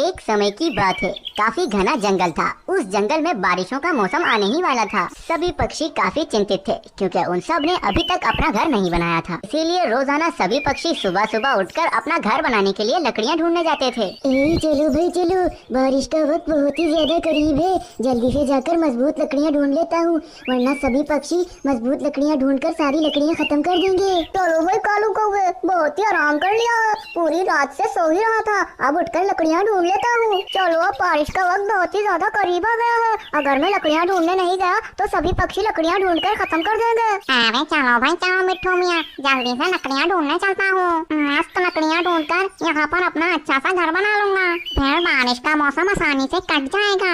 एक समय की बात है, काफी घना जंगल था। उस जंगल में बारिशों का मौसम आने ही वाला था। सभी पक्षी काफी चिंतित थे क्योंकि उन सब ने अभी तक अपना घर नहीं बनाया था। इसीलिए रोजाना सभी पक्षी सुबह सुबह उठकर अपना घर बनाने के लिए लकड़ियाँ ढूंढने जाते थे। चलो भाई चलो, बारिश का वक्त बहुत ही ज्यादा करीब है। जल्दी से जाकर मजबूत लकड़ियाँ ढूंढ लेता हूँ, वरना सभी पक्षी मजबूत लकड़ियाँ ढूंढकर सारी लकड़ियाँ खत्म कर देंगे। चलो भाई कालू कौवे, बहुत ही आराम कर लिया है, पूरी रात से सो ही रहा था, अब उठकर लकड़ियाँ ढूंढ लेता हूँ। चलो अब बारिश का वक्त बहुत ही ज्यादा करीब आ गया है, अगर मैं लकड़ियाँ ढूंढने नहीं गया तो सभी पक्षी लकड़ियाँ ढूंढकर खत्म कर देंगे। अरे चलो भाई चलो मिट्ठू मियाँ, जल्दी से लकड़ियाँ ढूंढने चलता हूँ। मस्त लकड़ियाँ ढूंढकर यहाँ पर अपना अच्छा सा घर बना लूंगा, फिर बारिश का मौसम आसानी से कट जाएगा।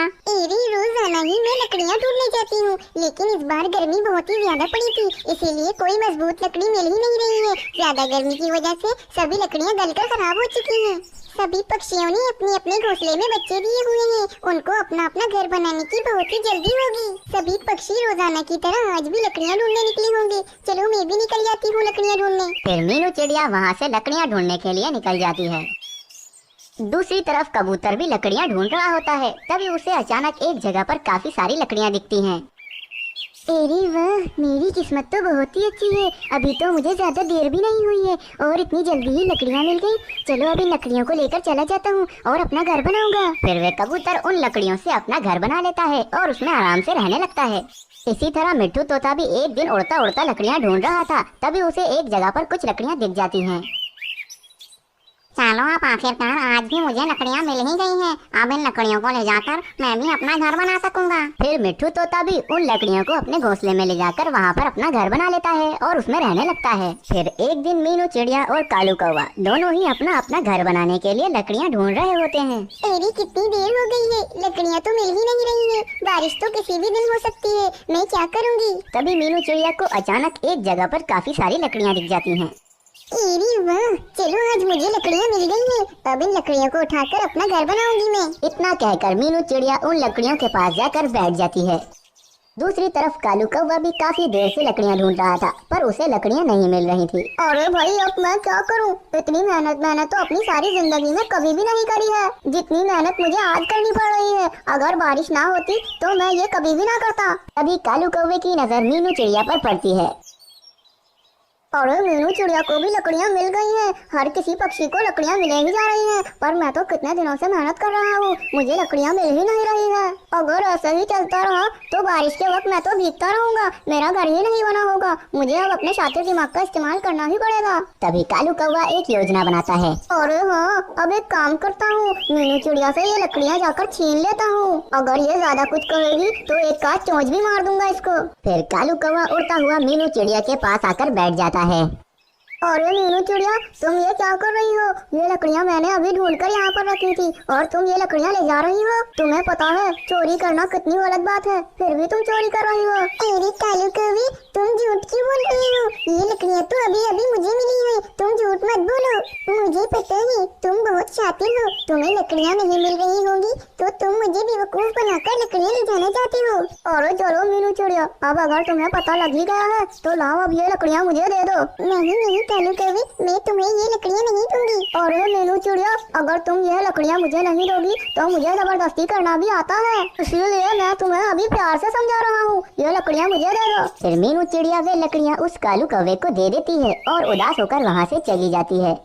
रोजाना ही मैं लकड़ियाँ ढूंढने जाती हूँ, लेकिन इस बार गर्मी बहुत ही ज्यादा पड़ी थी, इसीलिए कोई मजबूत लकड़ी मिल ही नहीं रही है। ज्यादा गर्मी की वजह से सभी लकड़ियाँ गलकर खराब हो चुकी हैं। सभी पक्षियों ने अपने अपने घोंसले में बच्चे दिए हुए हैं, उनको अपना अपना घर बनाने की बहुत ही जल्दी होगी। सभी पक्षी रोजाना की तरह आज भी लकड़ियाँ ढूंढने निकले होंगे। चलो मैं भी निकल जाती हूँ लकड़ियाँ ढूंढने। फिर मीनू चिड़िया वहाँ से लकड़ियाँ ढूंढने के लिए निकल जाती है। दूसरी तरफ कबूतर भी लकड़ियाँ ढूंढ रहा होता है। तभी उसे अचानक एक जगह पर काफी सारी लकड़ियाँ दिखती हैं। अरे वाह, मेरी किस्मत तो बहुत ही अच्छी है। अभी तो मुझे ज्यादा देर भी नहीं हुई है और इतनी जल्दी ही लकड़ियाँ मिल गई। चलो अभी लकड़ियों को लेकर चला जाता हूँ और अपना घर बनाऊंगा। फिर वे कबूतर उन लकड़ियों से अपना घर बना लेता है और उसमें आराम से रहने लगता है। इसी तरह मिट्ठू तोता भी एक दिन उड़ता उड़ता लकड़ियाँ ढूंढ रहा था। तभी उसे एक जगह पर कुछ लकड़ियाँ दिख जाती हैं। चलो अब आखिरकार आज भी मुझे लकड़ियाँ मिल ही गई हैं। अब इन लकड़ियों को ले जाकर मैं भी अपना घर बना सकूंगा। फिर मिट्ठू तोता भी उन लकड़ियों को अपने घोंसले में ले जाकर वहाँ पर अपना घर बना लेता है और उसमें रहने लगता है। फिर एक दिन मीनू चिड़िया और कालू कौवा दोनों ही अपना अपना घर बनाने के लिए लकड़ियाँ ढूंढ रहे होते हैं। अरे कितनी देर हो गई है, लकड़ियाँ तो मिल ही नहीं रही है। बारिश तो किसी भी दिन हो सकती है, मैं क्या करूँगी। तभी मीनू चिड़िया को अचानक एक जगह पर काफी सारी लकड़ियाँ दिख जाती हैं। वाह, चलो आज मुझे लकड़ियाँ मिल गई हैं, अब इन लकड़ियों को उठाकर अपना घर बनाऊंगी मैं। इतना कहकर मीनू चिड़िया उन लकड़ियों के पास जाकर बैठ जाती है। दूसरी तरफ कालू कौवा भी काफी देर से लकड़ियाँ ढूंढ रहा था, पर उसे लकड़ियाँ नहीं मिल रही थी। अरे भाई अब मैं क्या करूं? इतनी मेहनत मैंने तो अपनी सारी जिंदगी में कभी भी नहीं करी है, जितनी मेहनत मुझे आज करनी पड़ रही है। अगर बारिश ना होती तो मैं ये कभी भी ना करता। तभी कालू कौवे की नजर मीनू चिड़िया पर पड़ती है। अरे मीनू चिड़िया को भी लकड़ियाँ मिल गई हैं। हर किसी पक्षी को लकड़ियाँ मिले ही जा रही हैं, पर मैं तो कितने दिनों से मेहनत कर रहा हूँ, मुझे लकड़ियाँ मिल ही नहीं रही है। अगर ऐसे ही चलता रहा तो बारिश के वक्त मैं तो भीगता रहूंगा, मेरा घर ही नहीं बना होगा। मुझे अब अपने शातिर दिमाग का इस्तेमाल करना ही पड़ेगा। तभी कालू कौवा एक योजना बनाता है। अरे हाँ, अब एक काम करता हूँ, मीनू चिड़िया से ये लकड़ियाँ जाकर छीन लेता हूँ। अगर ये ज्यादा कुछ कहेगी तो एक आध चोंच भी मार दूंगा इसको। फिर कालू कौवा उड़ता हुआ मीनू चिड़िया के पास आकर बैठ जाता है। अरे मीनू चिड़िया, तुम ये क्या कर रही हो? ये लकड़ियाँ मैंने अभी ढूंढकर यहाँ पर रखी थी और तुम ये लकड़ियाँ ले जा रही हो। तुम्हें पता है चोरी करना कितनी गलत बात है, फिर भी तुम चोरी कर रही हो। अरे कालू कौवे, तुम झूठ क्यों बोल रही हो? ये लकड़ियाँ तो अभी अभी मुझे मिली है, तुम झूठ मत बोलो। मुझे पता है तुम बहुत शातिर हो, तुम्हें लकड़ियाँ नहीं मिल रही होंगी तो तुम मुझे बेवकूफ बनाकर लकड़ियाँ ले जाना चाहती हो। अरे चलो मीनू चिड़िया, अब अगर तुम्हें पता लग ही गया है तो लाओ अब ये लकड़ियाँ मुझे दे दो। नहीं कालू कौवे, मैं तुम्हें ये लकड़ियाँ नहीं दूंगी। अरे मीनू चिड़िया, अगर तुम ये लकड़ियाँ मुझे नहीं दोगी तो मुझे जबरदस्ती करना भी आता है, इसलिए मैं तुम्हें अभी प्यार से समझा रहा हूँ, ये लकड़ियाँ मुझे दे दो। फिर मीनू चिड़िया वे लकड़ियाँ उस कालू कौवे को दे देती है और उदास होकर वहाँ से चली जाती है।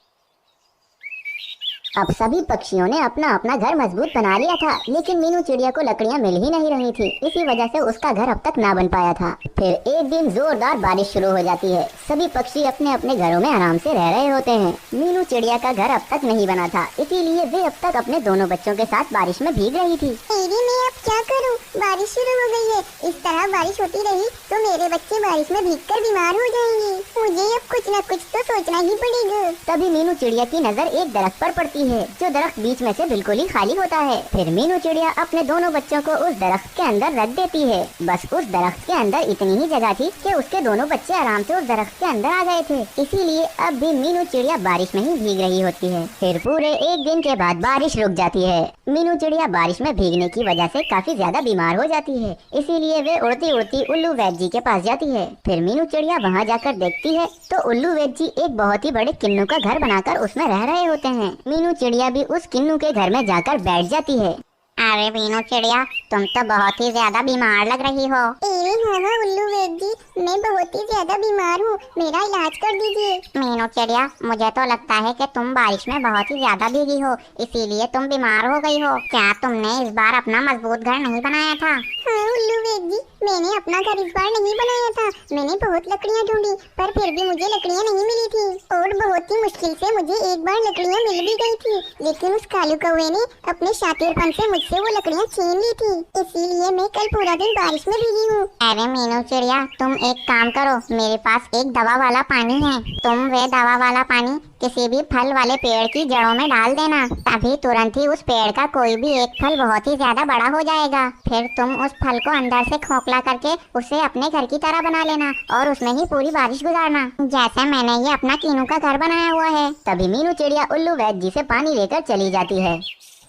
अब सभी पक्षियों ने अपना अपना घर मजबूत बना लिया था, लेकिन मीनू चिड़िया को लकड़ियाँ मिल ही नहीं रही थी। इसी वजह से उसका घर अब तक ना बन पाया था। फिर एक दिन जोरदार बारिश शुरू हो जाती है। सभी पक्षी अपने अपने घरों में आराम से रह रहे होते हैं। मीनू चिड़िया का घर अब तक नहीं बना था, इसीलिए वे अब तक अपने दोनों बच्चों के साथ बारिश में भीग रही थी। मैं अब क्या करूं? बारिश शुरू हो गई है, इस तरह बारिश होती रही तो मेरे बच्चे बारिश में भीगकर बीमार हो जाएंगे। मुझे अब कुछ न कुछ तो सोचना ही पड़ेगा। तभी मीनू चिड़िया की नजर एक दरख्त पर पड़ती है, जो दरख्त बीच में से बिल्कुल ही खाली होता है। फिर मीनू चिड़िया अपने दोनों बच्चों को उस दरख्त के अंदर रख देती है। बस उस दरख्त के अंदर इतनी ही जगह थी कि उसके दोनों बच्चे आराम से उस दरख्त के अंदर आ गए थे। इसीलिए अब भी मीनू चिड़िया बारिश में ही भीग रही होती है। फिर पूरे एक दिन के बाद बारिश रुक जाती है। मीनू चिड़िया बारिश में भीगने की वजह से काफी ज्यादा बीमार हो जाती है, इसीलिए वे उड़ती उड़ती उल्लू वैद जी के पास जाती है। फिर मीनू चिड़िया वहाँ जाकर देखती है तो उल्लू वैद जी एक बहुत ही बड़े किन्नू का घर बनाकर उसमें रह रहे होते हैं। मीनू चिड़िया भी उस किन्नू के घर में जाकर बैठ जाती है। अरे मीनू चिड़िया, तुम तो बहुत ही ज्यादा बीमार लग रही हो। अरे हाँ उल्लू वैद जी, मैं बहुत ही ज्यादा बीमार हूँ, मेरा इलाज कर दीजिए। मीनू चिड़िया, मुझे तो लगता है कि तुम बारिश में बहुत ही ज्यादा भीगी हो, इसीलिए तुम बीमार हो गई हो। क्या तुमने इस बार अपना मजबूत घर नहीं बनाया था? हाँ उल्लू वैद जी, मैंने अपना घर इस बार नहीं बनाया था। मैंने बहुत लकड़ियाँ ढूंढी, पर फिर भी मुझे लकड़ियाँ नहीं मिली थी, और बहुत ही मुश्किल से मुझे एक बार लकड़ियाँ मिल भी गई थी, लेकिन उस कालू कौवे ने अपने शातिरपन से मुझसे वो लकड़ियाँ छीन ली थी, इसीलिए मैं कल पूरा दिन बारिश में भीगी हूँ। अरे मीनू चिड़िया, तुम एक काम करो, मेरे पास एक दवा वाला पानी है, तुम वे दवा वाला पानी किसी भी फल वाले पेड़ की जड़ों में डाल देना, तभी तुरंत ही उस पेड़ का कोई भी एक फल बहुत ही ज्यादा बड़ा हो जाएगा। फिर तुम उस फल को अंदर से खोखला करके उसे अपने घर की तरह बना लेना और उसमें ही पूरी बारिश गुजारना, जैसे मैंने ये अपना कीनू का घर बनाया हुआ है। तभी मीनू चिड़िया उल्लू वैद जी से पानी लेकर चली जाती है।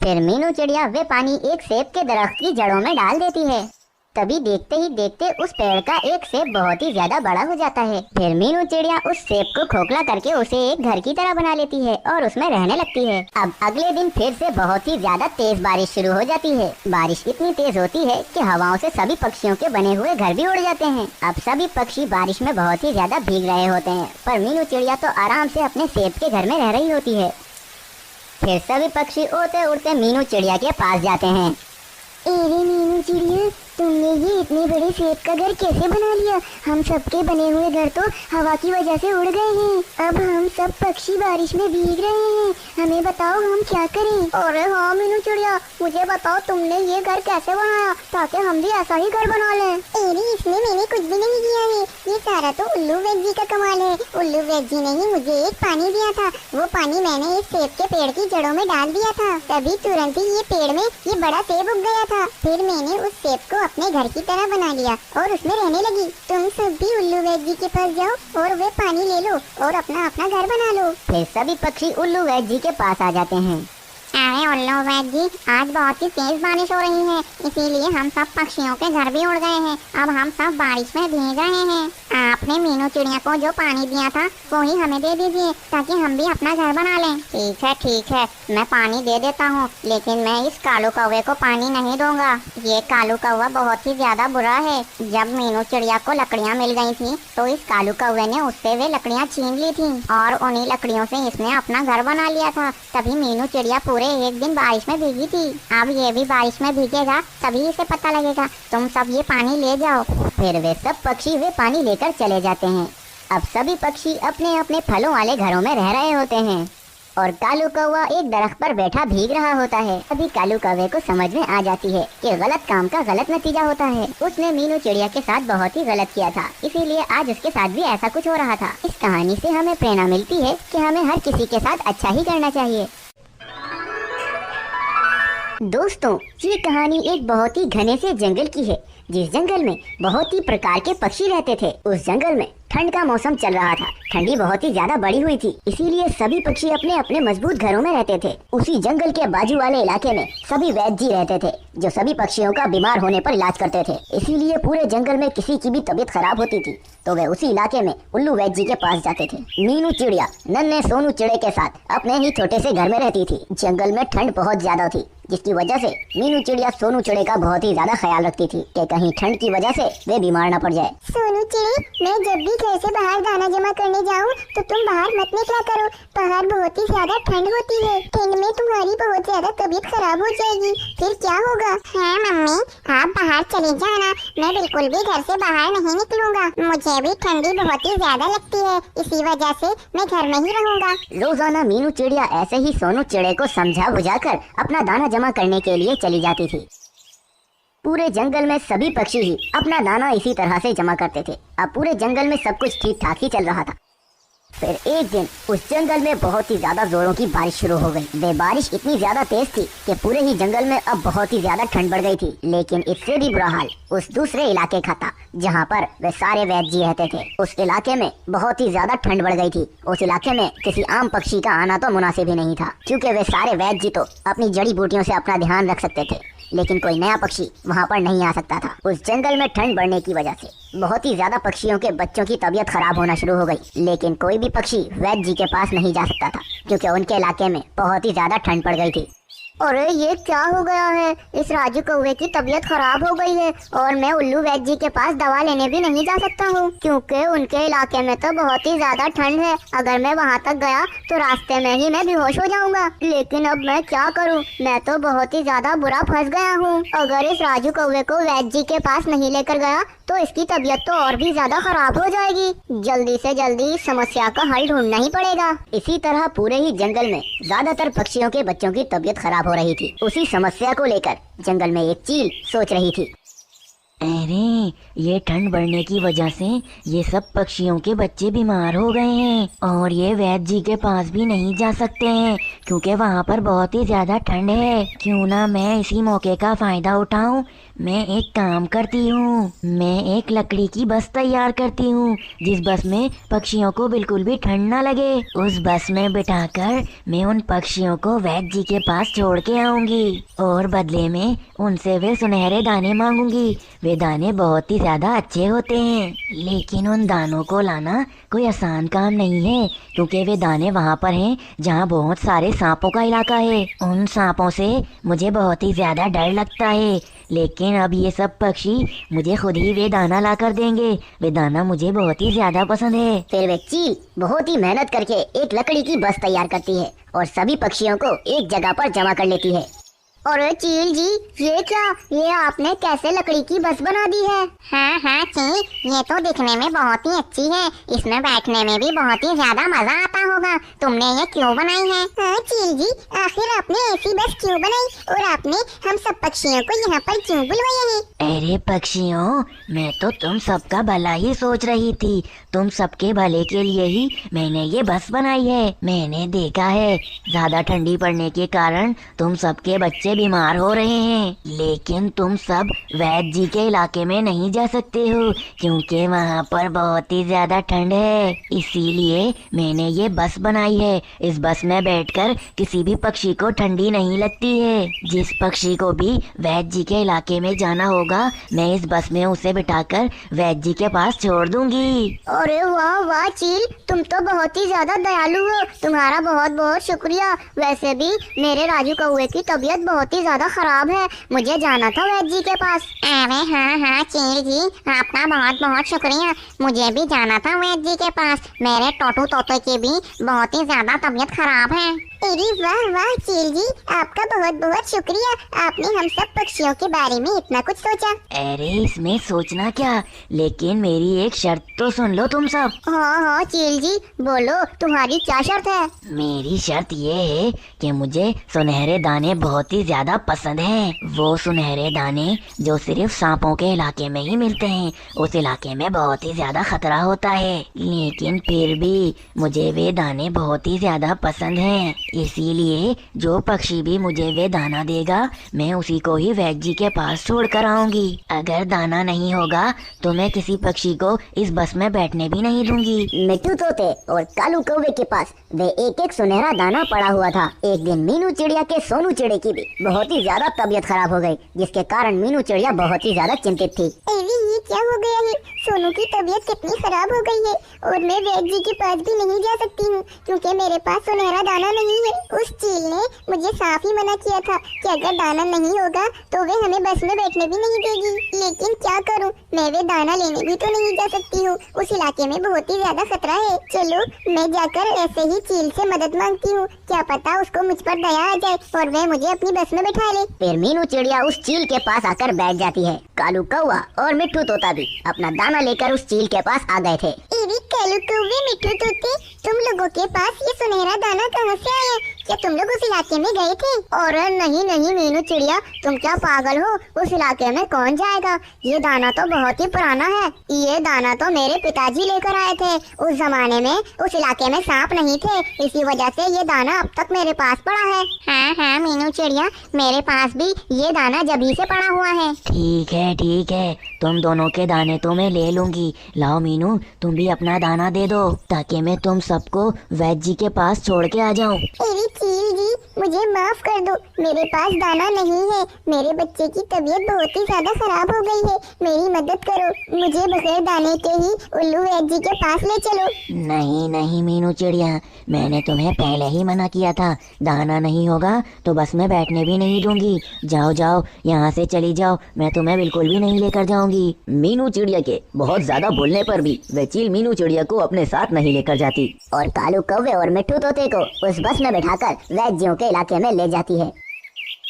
फिर मीनू चिड़िया वे पानी एक सेब के दरख्त की जड़ों में डाल देती है। तभी देखते ही देखते उस पेड़ का एक सेब बहुत ही ज्यादा बड़ा हो जाता है। फिर मीनू चिड़िया उस सेब को खोखला करके उसे एक घर की तरह बना लेती है और उसमें रहने लगती है। अब अगले दिन फिर से बहुत ही ज्यादा तेज बारिश शुरू हो जाती है। बारिश इतनी तेज होती है कि हवाओं से सभी पक्षियों के बने हुए घर भी उड़ जाते हैं। अब सभी पक्षी बारिश में बहुत ही ज्यादा भीग रहे होते हैं, पर मीनू चिड़िया तो आराम से अपने सेब के घर में रह रही होती है। फिर सभी पक्षी उड़ते उड़ते मीनू चिड़िया के पास जाते हैं। अरे मीनू चिड़िया, तुमने ये इतने बड़े सेब का घर कैसे बना लिया? हम सबके बने हुए घर तो हवा की वजह से उड़ गए हैं। अब हम सब पक्षी बारिश में भीग रहे हैं, हमें बताओ हम क्या करें? अरे हाँ मीनू चिड़िया, मुझे बताओ तुमने ये घर कैसे बनाया, ताकि हम भी ऐसा ही घर बना लें। अरे इसमें मैंने कुछ भी नहीं किया है, ये सारा तो उल्लू वैद जी का कमाल है। उल्लू वैद जी ने ही मुझे एक पानी दिया था, वो पानी मैंने इस सेब के पेड़ की जड़ों में डाल दिया था, तभी तुरंत ही ये पेड़ में ये बड़ा सेब उग गया था। फिर मैंने उस सेब को अपने घर की तरह बना लिया और उसमें रहने लगी। तुम सब भी उल्लू वैद जी के पास जाओ और वे पानी ले लो और अपना अपना घर बना लो। फिर सभी पक्षी उल्लू वैद जी के पास आ जाते हैं। अरे उल्लू वैद जी, आज बहुत ही तेज बारिश हो रही है, इसीलिए हम सब पक्षियों के घर भी उड़ गए हैं। अब हम सब बारिश में भीग रहे हैं। आपने मीनू चिड़िया को जो पानी दिया था वो ही हमें दे दीजिए, ताकि हम भी अपना घर बना लें। ठीक है, मैं पानी दे देता हूँ, लेकिन मैं इस कालू कौवे को पानी नहीं दूंगा। ये कालू कौवा बहुत ही ज्यादा बुरा है। जब मीनू चिड़िया को लकड़ियाँ मिल गई थी तो इस कालू कौवे ने उससे वे लकड़ियाँ छीन ली थी और उन्हीं लकड़ियों से इसने अपना घर बना लिया था। तभी मीनू चिड़िया पूरे एक दिन बारिश में भीगी थी। अब ये भी बारिश में भीगेगा, तभी इसे पता लगेगा। तुम सब ये पानी ले जाओ। फिर वे सब पक्षी वे पानी लेकर चले जाते हैं। अब सभी पक्षी अपने अपने फलों वाले घरों में रह रहे होते हैं और कालू कौवा एक दरख्त पर बैठा भीग रहा होता है। अभी कालू कौवे को समझ में आ जाती है कि गलत काम का गलत नतीजा होता है। उसने मीनू चिड़िया के साथ बहुत ही गलत किया था, इसीलिए आज उसके साथ भी ऐसा कुछ हो रहा था। इस कहानी से हमें प्रेरणा मिलती है कि हमें हर किसी के साथ अच्छा ही करना चाहिए। दोस्तों, ये कहानी एक बहुत ही घने से जंगल की है, जिस जंगल में बहुत ही प्रकार के पक्षी रहते थे। उस जंगल में ठंड का मौसम चल रहा था, ठंडी बहुत ही ज्यादा बड़ी हुई थी, इसीलिए सभी पक्षी अपने अपने मजबूत घरों में रहते थे। उसी जंगल के बाजू वाले इलाके में सभी वैद्य जी रहते थे, जो सभी पक्षियों का बीमार होने पर इलाज करते थे। इसीलिए पूरे जंगल में किसी की भी तबीयत खराब होती थी तो वे उसी इलाके में उल्लू वैद्य जी के पास जाते थे। मीनू चिड़िया नन्हे सोनू चिड़े के साथ अपने ही छोटे से घर में रहती थी। जंगल में ठंड बहुत ज्यादा थी, जिसकी वजह से मीनू चिड़िया सोनू चिड़े का बहुत ही ज्यादा ख्याल रखती थी कि कहीं ठंड की वजह से वे बीमार न पड़ जाए। सोनू चिड़ी, मैं जब भी घर से बाहर दाना जमा करने जाऊँ तो तुम बाहर मत निकला करो, बाहर बहुत ही ज्यादा ठंड होती है। ठंड में तुम्हारी बहुत ज्यादा तबीयत खराब हो जाएगी, फिर क्या होगा? हाँ मम्मी, आप बाहर चली जाना, मैं बिल्कुल भी घर से बाहर नहीं निकलूंगा। मुझे भी ठंडी बहुत ही ज्यादा लगती है, इसी वजह से मैं घर में ही रहूंगा। रोजाना मीनू चिड़िया ऐसे ही सोनू चिड़े को समझा बुझाकर अपना दाना जमा करने के लिए चली जाती थी। पूरे जंगल में सभी पक्षी ही अपना दाना इसी तरह से जमा करते थे। अब पूरे जंगल में सब कुछ ठीक ठाक ही चल रहा था। फिर एक दिन उस जंगल में बहुत ही ज्यादा जोरों की बारिश शुरू हो गई। वे बारिश इतनी ज्यादा तेज थी कि पूरे ही जंगल में अब बहुत ही ज्यादा ठंड बढ़ गई थी। लेकिन इससे भी बुरा हाल उस दूसरे इलाके का था, जहाँ पर वे सारे वैद्य जी रहते थे। उस इलाके में बहुत ही ज्यादा ठंड बढ़ गई थी। उस इलाके में किसी आम पक्षी का आना तो मुनासिब ही नहीं था, क्योंकि वे सारे वैद्य जी तो अपनी जड़ी बूटियों से अपना ध्यान रख सकते थे। लेकिन कोई नया पक्षी वहाँ पर नहीं आ सकता था। उस जंगल में ठंड बढ़ने की वजह से बहुत ही ज्यादा पक्षियों के बच्चों की तबीयत खराब होना शुरू हो गई। लेकिन कोई भी पक्षी वैद्य जी के पास नहीं जा सकता था क्योंकि उनके इलाके में बहुत ही ज्यादा ठंड पड़ गई थी। अरे ये क्या हो गया है, इस राजू कौवे की तबीयत खराब हो गई है और मैं उल्लू वैद्य जी के पास दवा लेने भी नहीं जा सकता हूँ क्योंकि उनके इलाके में तो बहुत ही ज्यादा ठंड है। अगर मैं वहाँ तक गया तो रास्ते में ही मैं बेहोश हो जाऊंगा। लेकिन अब मैं क्या करूँ, मैं तो बहुत ही ज्यादा बुरा फंस गया हूँ। अगर इस राजू कौवे को वैद्य जी के पास नहीं लेकर गया तो इसकी तबीयत तो और भी ज्यादा खराब हो जाएगी। जल्दी से जल्दी इस समस्या का हल ढूंढना ही पड़ेगा। इसी तरह पूरे ही जंगल में ज्यादातर पक्षियों के बच्चों की तबीयत खराब हो रही थी। उसी समस्या को लेकर जंगल में एक चील सोच रही थी। अरे ये ठंड बढ़ने की वजह से ये सब पक्षियों के बच्चे बीमार हो गए हैं और ये वैद्य जी के पास भी नहीं जा सकते हैं क्योंकि वहाँ पर बहुत ही ज्यादा ठंड है। क्यों ना मैं इसी मौके का फायदा उठाऊं। मैं एक काम करती हूँ, मैं एक लकड़ी की बस तैयार करती हूँ जिस बस में पक्षियों को बिल्कुल भी ठंड ना लगे। उस बस में बिठाकर मैं उन पक्षियों को वैद्य जी के पास छोड़ के आऊंगी और बदले में उनसे वे सुनहरे दाने मांगूंगी। वे दाने बहुत ही ज्यादा अच्छे होते हैं, लेकिन उन दानों को लाना कोई आसान काम नहीं है क्योंकि वे दाने वहाँ पर हैं जहाँ बहुत सारे सांपों का इलाका है। उन सांपों से मुझे बहुत ही ज्यादा डर लगता है, लेकिन अब ये सब पक्षी मुझे खुद ही वे दाना ला कर देंगे। वे दाना मुझे बहुत ही ज्यादा पसंद है। फिर वे चील बहुत ही मेहनत करके एक लकड़ी की बस तैयार करती है और सभी पक्षियों को एक जगह पर जमा कर लेती है। अरे चील जी, ये क्या, ये आपने कैसे लकड़ी की बस बना दी है? हाँ हाँ चील, ये तो दिखने में बहुत ही अच्छी है। इसमें बैठने में भी बहुत ही ज्यादा मजा आता होगा। तुमने ये क्यों बनाई है? हाँ चील जी, आखिर आपने ऐसी बस क्यों बनाई और आपने हम सब पक्षियों को यहाँ पर क्यों बुलवाया है? अरे पक्षियों, मैं तो तुम सबका भला ही सोच रही थी। तुम सबके भले के लिए ही मैंने ये बस बनाई है। मैंने देखा है ज्यादा ठंडी पड़ने के कारण तुम सबके बच्चे बीमार हो रहे हैं, लेकिन तुम सब वैद्य जी के इलाके में नहीं जा सकते हो क्योंकि वहाँ पर बहुत ही ज्यादा ठंड है। इसीलिए मैंने ये बस बनाई है। इस बस में बैठकर किसी भी पक्षी को ठंडी नहीं लगती है। जिस पक्षी को भी वैद्य जी के इलाके में जाना होगा, मैं इस बस में उसे बिठाकर वैद्य जी के पास छोड़ दूंगी। अरे वाह वाह चील, तुम तो बहुत ही ज्यादा दयालु हो। तुम्हारा बहुत बहुत शुक्रिया। वैसे भी मेरे राजू कौवे की तबीयत बहुत ही ज्यादा खराब है, मुझे जाना था वैद्य जी के पास। अरे हाँ हाँ चील जी, आपका बहुत बहुत शुक्रिया। मुझे भी जाना था वैद्य जी के पास। मेरे टोटू तोते की भी बहुत ही ज्यादा तबीयत खराब है। अरे वाह वाह चील जी, आपका बहुत बहुत शुक्रिया। आपने हम सब पक्षियों के बारे में इतना कुछ सोचा। अरे इसमें सोचना क्या, लेकिन मेरी एक शर्त तो सुन लो तुम सब। हाँ हाँ चील जी, बोलो तुम्हारी क्या शर्त है? मेरी शर्त ये है कि मुझे सुनहरे दाने बहुत ही ज्यादा पसंद हैं। वो सुनहरे दाने जो सिर्फ सांपों के इलाके में ही मिलते हैं। उस इलाके में बहुत ही ज्यादा खतरा होता है, लेकिन फिर भी मुझे वे दाने बहुत ही ज्यादा पसंद हैं। इसीलिए जो पक्षी भी मुझे वे दाना देगा, मैं उसी को ही वैद्य जी के पास छोड़ कर आऊंगी। अगर दाना नहीं होगा तो मैं किसी पक्षी को इस बस में बैठने भी नहीं दूंगी। मिट्टू तोते और कालू कौवे के पास वे एक एक सुनहरा दाना पड़ा हुआ था। एक दिन मीनू चिड़िया के सोनू चिड़े की भी बहुत ही ज्यादा तबीयत खराब हो गई, जिसके कारण मीनू चिड़िया बहुत ही ज्यादा चिंतित थी। अरे ये क्या हो गया है, सोनू की तबीयत कितनी खराब हो गई है और मैं वैद्य जी के पास भी नहीं जा सकती हूँ क्योंकि मेरे पास सुनहरा दाना नहीं है। उस चील ने मुझे साफ ही मना किया था कि अगर दाना नहीं होगा तो वे हमें बस में बैठने भी नहीं देगी। लेकिन क्या करूँ, मैं वे दाना लेने भी तो नहीं जा सकती हूँ। उस इलाके में बहुत ही ज्यादा खतरा है। चलो मैं जाकर ऐसे ही चील से मदद मांगती हूँ, क्या पता उसको मुझ पर दया आ जाए और वह मुझे अपनी बस में बैठा ले। फिर मीनू चिड़िया उस चील के पास आकर बैठ जाती है। कालू कौवा और मिट्टू तोता भी अपना दाना लेकर उस चील के पास आ गए थे। अरे कालू कौवे, मिट्टू तोते, तुम लोगों के पास ये सुनहरा दाना कहाँ से आया? क्या तुम लोग उस इलाके में गए थे? और नहीं नहीं मीनू चिड़िया, तुम क्या पागल हो? उस इलाके में कौन जाएगा? ये दाना तो बहुत ही पुराना है। ये दाना तो मेरे पिताजी लेकर आए थे। उस जमाने में उस इलाके में सांप नहीं थे, इसी वजह से ये दाना अब तक मेरे पास पड़ा है। हाँ हाँ हाँ मीनू चिड़िया, मेरे पास भी ये दाना जभी से पड़ा हुआ है। ठीक है, तुम दोनों के दाने तो मैं ले लूंगी। लाओ मीनू, तुम भी अपना दाना दे दो ताकि मैं तुम सबको वैद जी के पास छोड़ के आ जाऊं। मेरी चील जी, मुझे माफ कर दो, मेरे पास दाना नहीं है। मेरे बच्चे की तबीयत बहुत ही ज्यादा खराब हो गई है, मेरी मदद करो। मुझे बगैर दाने के ही उल्लू वैद जी के पास ले चलो। नहीं मीनू चिड़िया, मैंने तुम्हें पहले ही मना किया था। दाना नहीं होगा तो बस मैं बैठने भी नहीं दूंगी। जाओ, यहाँ से चली जाओ, मैं तुम्हें बिल्कुल भी नहीं लेकर जाऊंगी। मीनू चिड़िया के बहुत ज्यादा बोलने पर भी वह चील मीनू चिड़िया को अपने साथ नहीं लेकर जाती और कालू कौवे और मिट्टू तोते को उस बस में बिठाकर वैद्यों के इलाके में ले जाती है।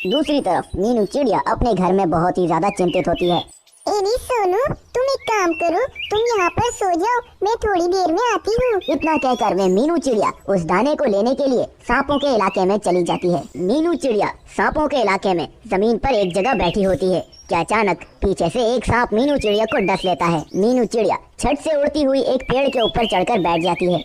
दूसरी तरफ मीनू चिड़िया अपने घर में बहुत ही ज्यादा चिंतित होती है। एरी सोनू, तुम एक काम करो, तुम यहाँ पर सो जाओ, मैं थोड़ी देर में आती हूँ। इतना कहकर वे मीनू चिड़िया उस दाने को लेने के लिए सांपों के इलाके में चली जाती है। मीनू चिड़िया सांपों के इलाके में जमीन पर एक जगह बैठी होती है कि अचानक पीछे से एक सांप मीनू चिड़िया को डस लेता है। मीनू चिड़िया छत से उड़ती हुई एक पेड़ के ऊपर चढ़कर बैठ जाती है।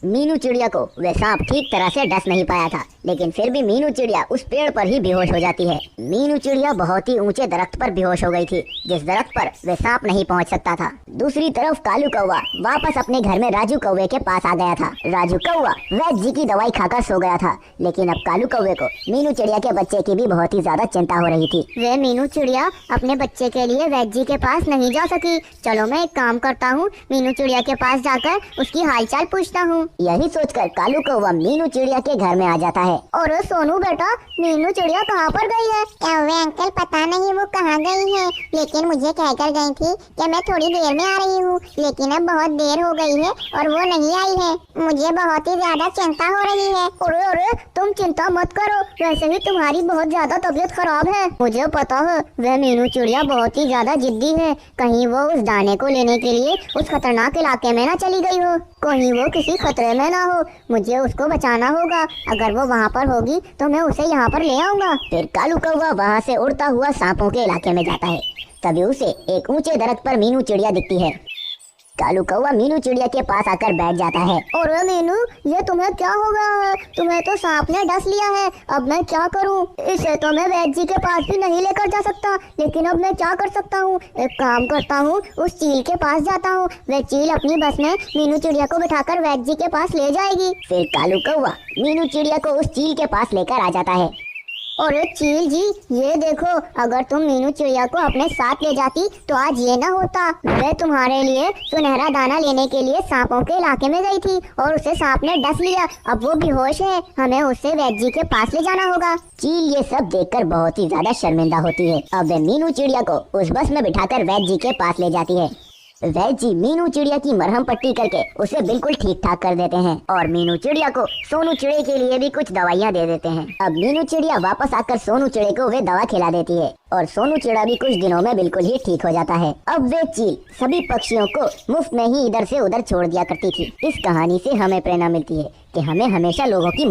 मीनू चिड़िया को वह सांप ठीक तरह से डस नहीं पाया था, लेकिन फिर भी मीनू चिड़िया उस पेड़ पर ही बेहोश हो जाती है। मीनू चिड़िया बहुत ही ऊंचे दरख्त पर बेहोश हो गई थी, जिस दरख्त पर वह सांप नहीं पहुंच सकता था। दूसरी तरफ कालू कौवा वापस अपने घर में राजू कौवे के पास आ गया था। राजू कौवा वैद्य जी की दवाई खाकर सो गया था, लेकिन अब कालू कौवे को मीनू चिड़िया के बच्चे की भी बहुत ही ज्यादा चिंता हो रही थी। वे मीनू चिड़िया अपने बच्चे के लिए वैद्य जी के पास नहीं जा सकी। चलो मैं एक काम करता हूँ, मीनू चिड़िया के पास जाकर उसकी हालचाल पूछता हूँ। यही सोचकर कालू कौवा मीनू चिड़िया के घर में आ जाता है। और सोनू बेटा, मीनू चिड़िया कहाँ पर गई है? कौवे अंकल, पता नहीं वो कहाँ गई है, लेकिन मुझे कहकर गई थी कि मैं थोड़ी देर में आ रही हूँ, लेकिन अब बहुत देर हो गई है और वो नहीं आई है। मुझे बहुत ही ज्यादा चिंता हो रही है। अरे तुम चिंता मत करो, वैसे ही तुम्हारी बहुत ज्यादा तबीयत खराब है। मुझे पता है वह मीनू चिड़िया बहुत ही ज्यादा जिद्दी है, कहीं वो उस दाने को लेने के लिए उस खतरनाक इलाके में ना चली गई हो, कहीं वो किसी खतरे में ना हो। मुझे उसको बचाना होगा, अगर वो वहाँ पर होगी तो मैं उसे यहाँ पर ले आऊंगा। फिर कालू कौवा वहाँ से उड़ता हुआ सांपों के इलाके में जाता है। तभी उसे एक ऊंचे दरख्त पर मीनू चिड़िया दिखती है। कालू कौवा मीनू चिड़िया के पास आकर बैठ जाता है। और मीनू, ये तुम्हें क्या हो गया है? तुम्हें तो सांप ने डस लिया है, अब मैं क्या करूं? इसे तो मैं वैद्य जी के पास भी नहीं लेकर जा सकता, लेकिन अब मैं क्या कर सकता हूं? एक काम करता हूं, उस चील के पास जाता हूं। वह चील अपनी बस में मीनू चिड़िया को बिठाकर वैद्य जी के पास ले जाएगी। फिर कालू कौवा मीनू चिड़िया को उस चील के पास लेकर आ जाता है। और चील जी, ये देखो, अगर तुम मीनू चिड़िया को अपने साथ ले जाती तो आज ये ना होता। मैं तुम्हारे लिए सुनहरा दाना लेने के लिए सांपों के इलाके में गई थी और उसे सांप ने डस लिया, अब वो बेहोश है, हमें उसे वैद्य जी के पास ले जाना होगा। चील ये सब देखकर बहुत ही ज्यादा शर्मिंदा होती है। अब वे मीनू चिड़िया को उस बस में बिठाकर वैद्य जी के पास ले जाती है। वैद्य जी मीनू चिड़िया की मरहम पट्टी करके उसे बिल्कुल ठीक ठाक कर देते हैं और मीनू चिड़िया को सोनू चिड़े के लिए भी कुछ दवाइयाँ दे देते हैं। अब मीनू चिड़िया वापस आकर सोनू चिड़े को वे दवा खिला देती है और सोनू चिड़ा भी कुछ दिनों में बिल्कुल ही ठीक हो जाता है। अब वे चील सभी पक्षियों को मुफ्त में ही इधर से उधर छोड़ दिया करती थी। इस कहानी से हमें प्रेरणा मिलती है कि हमें हमेशा लोगों की